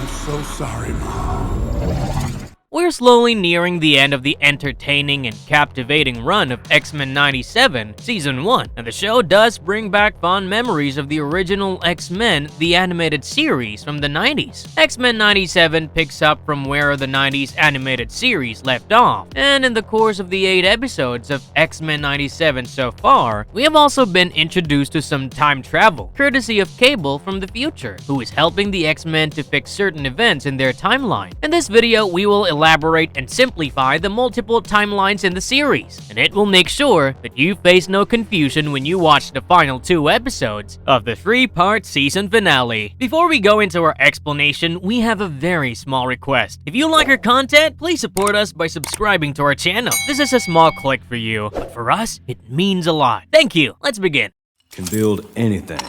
I'm so sorry, Mom. We're slowly nearing the end of the entertaining and captivating run of X-Men 97 Season 1, and the show does bring back fond memories of the original X-Men, the animated series from the 90s. X-Men 97 picks up from where the 90s animated series left off, and in the course of the 8 episodes of X-Men 97 so far, we have also been introduced to some time travel, courtesy of Cable from the future, who is helping the X-Men to fix certain events in their timeline. In this video, we will elaborate and simplify the multiple timelines in the series, and it will make sure that you face no confusion when you watch the final 2 episodes of the 3-part season finale. Before we go into our explanation, we have a very small request. If you like our content, please support us by subscribing to our channel. This is a small click for you, but for us, it means a lot. Thank you. Let's begin. Can build anything.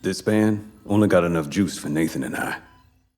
This band only got enough juice for Nathan and I.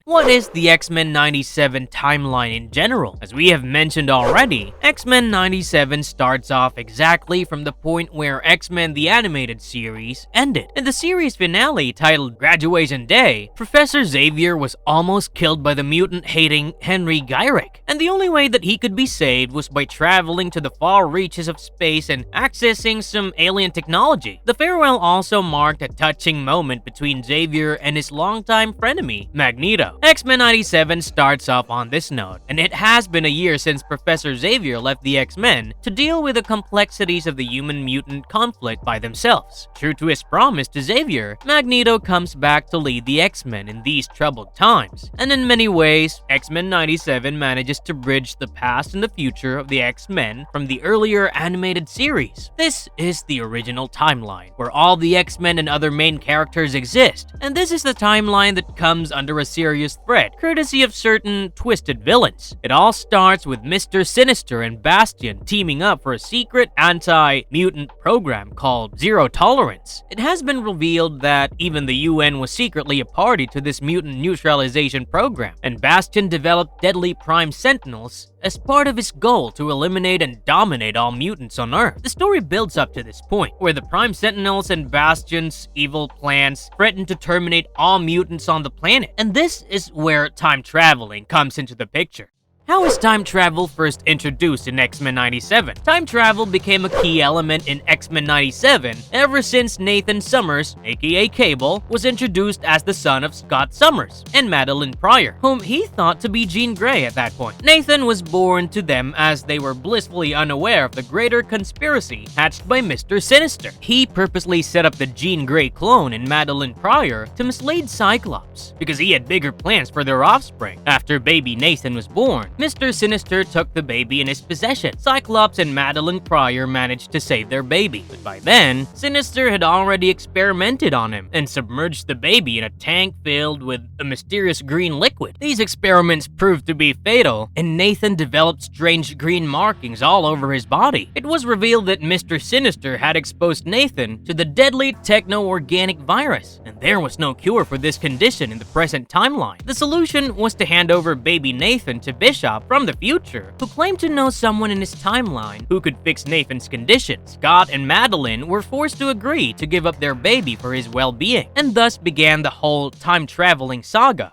What is the X-Men 97 timeline in general? As we have mentioned already, X-Men 97 starts off exactly from the point where X-Men the Animated Series ended. In the series finale titled Graduation Day, Professor Xavier was almost killed by the mutant-hating Henry Gyrich, and the only way that he could be saved was by traveling to the far reaches of space and accessing some alien technology. The farewell also marked a touching moment between Xavier and his longtime frenemy, Magneto. X-Men 97 starts off on this note, and it has been a year since Professor Xavier left the X-Men to deal with the complexities of the human-mutant conflict by themselves. True to his promise to Xavier, Magneto comes back to lead the X-Men in these troubled times, and in many ways, X-Men 97 manages to bridge the past and the future of the X-Men from the earlier animated series. This is the original timeline, where all the X-Men and other main characters exist, and this is the timeline that comes under a serious threat, courtesy of certain twisted villains. It all starts with Mr. Sinister and Bastion teaming up for a secret anti-mutant program called Zero Tolerance. It has been revealed that even the UN was secretly a party to this mutant neutralization program, and Bastion developed deadly prime Sentinels as part of his goal to eliminate and dominate all mutants on Earth. The story builds up to this point, where the Prime Sentinels and Bastion's evil plans threaten to terminate all mutants on the planet, and this is where time traveling comes into the picture. How is time travel first introduced in X-Men 97? Time travel became a key element in X-Men 97 ever since Nathan Summers, aka Cable, was introduced as the son of Scott Summers and Madeline Pryor, whom he thought to be Jean Grey at that point. Nathan was born to them as they were blissfully unaware of the greater conspiracy hatched by Mr. Sinister. He purposely set up the Jean Grey clone in Madeline Pryor to mislead Cyclops, because he had bigger plans for their offspring. After baby Nathan was born, Mr. Sinister took the baby in his possession. Cyclops and Madeline Pryor managed to save their baby, but by then, Sinister had already experimented on him and submerged the baby in a tank filled with a mysterious green liquid. These experiments proved to be fatal, and Nathan developed strange green markings all over his body. It was revealed that Mr. Sinister had exposed Nathan to the deadly techno-organic virus, and there was no cure for this condition in the present timeline. The solution was to hand over baby Nathan to Bishop from the future, who claimed to know someone in his timeline who could fix Nathan's condition. Scott and Madeline were forced to agree to give up their baby for his well-being, and thus began the whole time-traveling saga.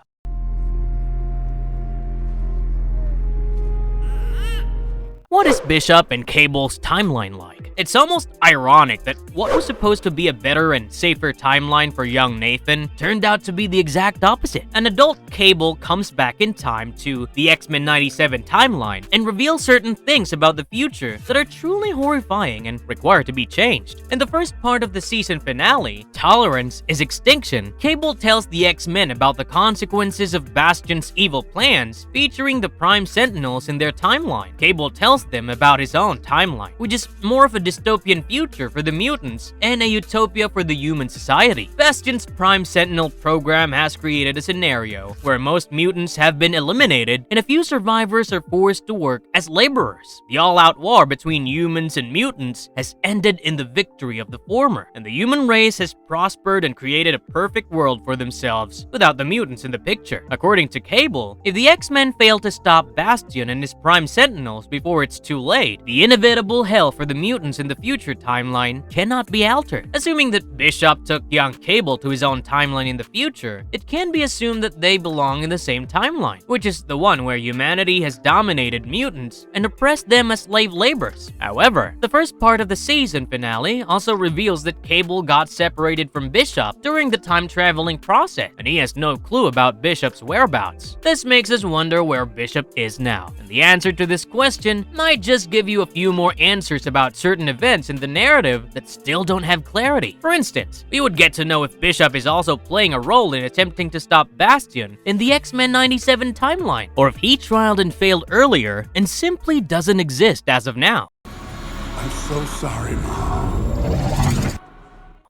What is Bishop and Cable's timeline like? It's almost ironic that what was supposed to be a better and safer timeline for young Nathan turned out to be the exact opposite. An adult Cable comes back in time to the X-Men 97 timeline and reveals certain things about the future that are truly horrifying and require to be changed. In the first part of the season finale, Tolerance is Extinction, Cable tells the X-Men about the consequences of Bastion's evil plans, featuring the Prime Sentinels in their timeline. Cable tells them about his own timeline, which is more of a dystopian future for the mutants and a utopia for the human society. Bastion's Prime Sentinel program has created a scenario where most mutants have been eliminated and a few survivors are forced to work as laborers. The all-out war between humans and mutants has ended in the victory of the former, and the human race has prospered and created a perfect world for themselves without the mutants in the picture. According to Cable, if the X-Men fail to stop Bastion and his Prime Sentinels before it's too late, the inevitable hell for the mutants events in the future timeline cannot be altered. Assuming that Bishop took young Cable to his own timeline in the future, it can be assumed that they belong in the same timeline, which is the one where humanity has dominated mutants and oppressed them as slave laborers. However, the first part of the season finale also reveals that Cable got separated from Bishop during the time-traveling process, and he has no clue about Bishop's whereabouts. This makes us wonder where Bishop is now, and the answer to this question might just give you a few more answers about certain events in the narrative that still don't have clarity. For instance, we would get to know if Bishop is also playing a role in attempting to stop Bastion in the X-Men 97 timeline, or if he trialed and failed earlier and simply doesn't exist as of now. I'm so sorry, Mom.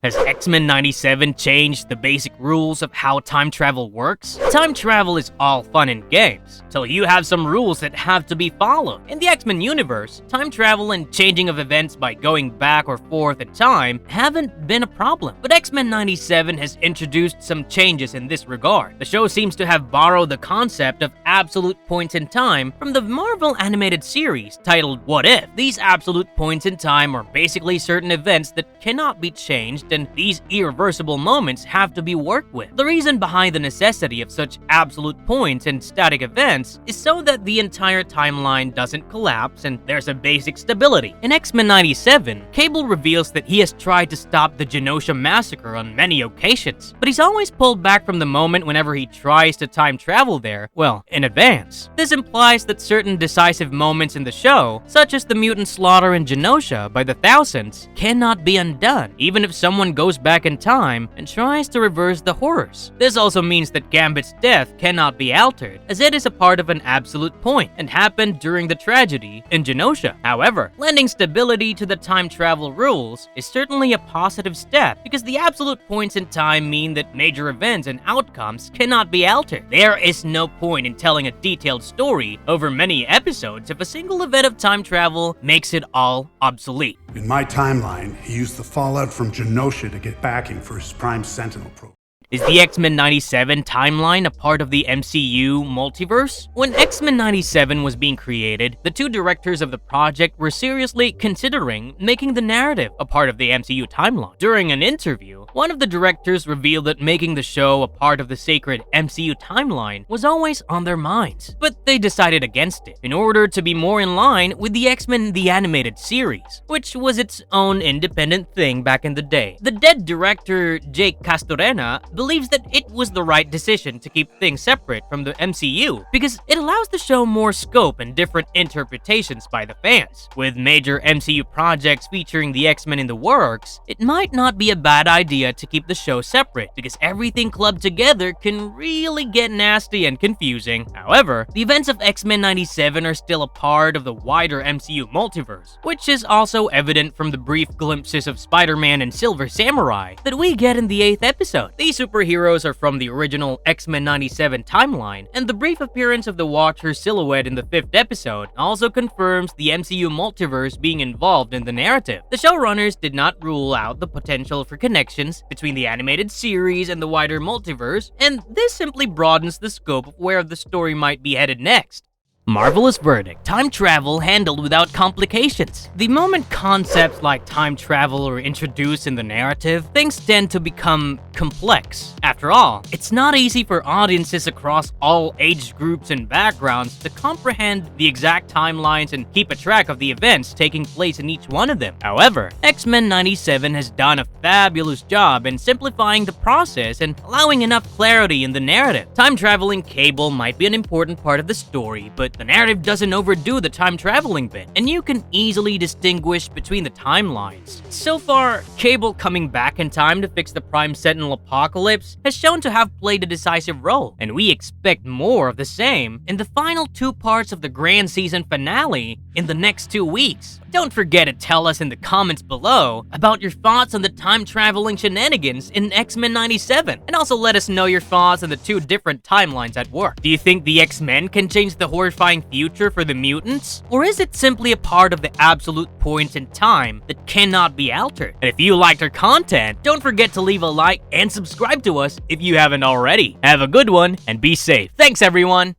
Has X-Men 97 changed the basic rules of how time travel works? Time travel is all fun and games, till you have some rules that have to be followed. In the X-Men universe, time travel and changing of events by going back or forth in time haven't been a problem, but X-Men 97 has introduced some changes in this regard. The show seems to have borrowed the concept of absolute points in time from the Marvel animated series titled What If? These absolute points in time are basically certain events that cannot be changed, and these irreversible moments have to be worked with. The reason behind the necessity of such absolute points and static events is so that the entire timeline doesn't collapse and there's a basic stability. In X-Men 97, Cable reveals that he has tried to stop the Genosha massacre on many occasions, but he's always pulled back from the moment whenever he tries to time travel there, well, in advance. This implies that certain decisive moments in the show, such as the mutant slaughter in Genosha by the thousands, cannot be undone, even if someone goes back in time and tries to reverse the horrors. This also means that Gambit's death cannot be altered, as it is a part of an absolute point and happened during the tragedy in Genosha. However, lending stability to the time travel rules is certainly a positive step, because the absolute points in time mean that major events and outcomes cannot be altered. There is no point in telling a detailed story over many episodes if a single event of time travel makes it all obsolete. In my timeline, he used the fallout from Genosha to get backing for his Prime Sentinel program. Is the X-Men 97 timeline a part of the MCU Multiverse? When X-Men 97 was being created, the two directors of the project were seriously considering making the narrative a part of the MCU timeline. During an interview, one of the directors revealed that making the show a part of the sacred MCU timeline was always on their minds, but they decided against it in order to be more in line with the X-Men the Animated Series, which was its own independent thing back in the day. The dead director Jake Castorena believes that it was the right decision to keep things separate from the MCU because it allows the show more scope and different interpretations by the fans. With major MCU projects featuring the X-Men in the works, it might not be a bad idea to keep the show separate because everything clubbed together can really get nasty and confusing. However, the events of X-Men 97 are still a part of the wider MCU multiverse, which is also evident from the brief glimpses of Spider-Man and Silver Samurai that we get in the 8th episode. These superheroes are from the original X-Men 97 timeline, and the brief appearance of the Watcher's silhouette in the 5th episode also confirms the MCU multiverse being involved in the narrative. The showrunners did not rule out the potential for connections between the animated series and the wider multiverse, and this simply broadens the scope of where the story might be headed next. Marvelous verdict: time travel handled without complications. The moment concepts like time travel are introduced in the narrative, things tend to become complex. After all, it's not easy for audiences across all age groups and backgrounds to comprehend the exact timelines and keep a track of the events taking place in each one of them. However, X-Men 97 has done a fabulous job in simplifying the process and allowing enough clarity in the narrative. Time-traveling Cable might be an important part of the story, but the narrative doesn't overdo the time-traveling bit, and you can easily distinguish between the timelines. So far, Cable coming back in time to fix the Prime Sentinel apocalypse has shown to have played a decisive role, and we expect more of the same in the final 2 parts of the grand season finale in the next 2 weeks. Don't forget to tell us in the comments below about your thoughts on the time-traveling shenanigans in X-Men 97, and also let us know your thoughts on the 2 different timelines at work. Do you think the X-Men can change the horrifying future for the mutants? Or is it simply a part of the absolute points in time that cannot be altered? And if you liked our content, don't forget to leave a like and subscribe to us if you haven't already. Have a good one and be safe. Thanks everyone!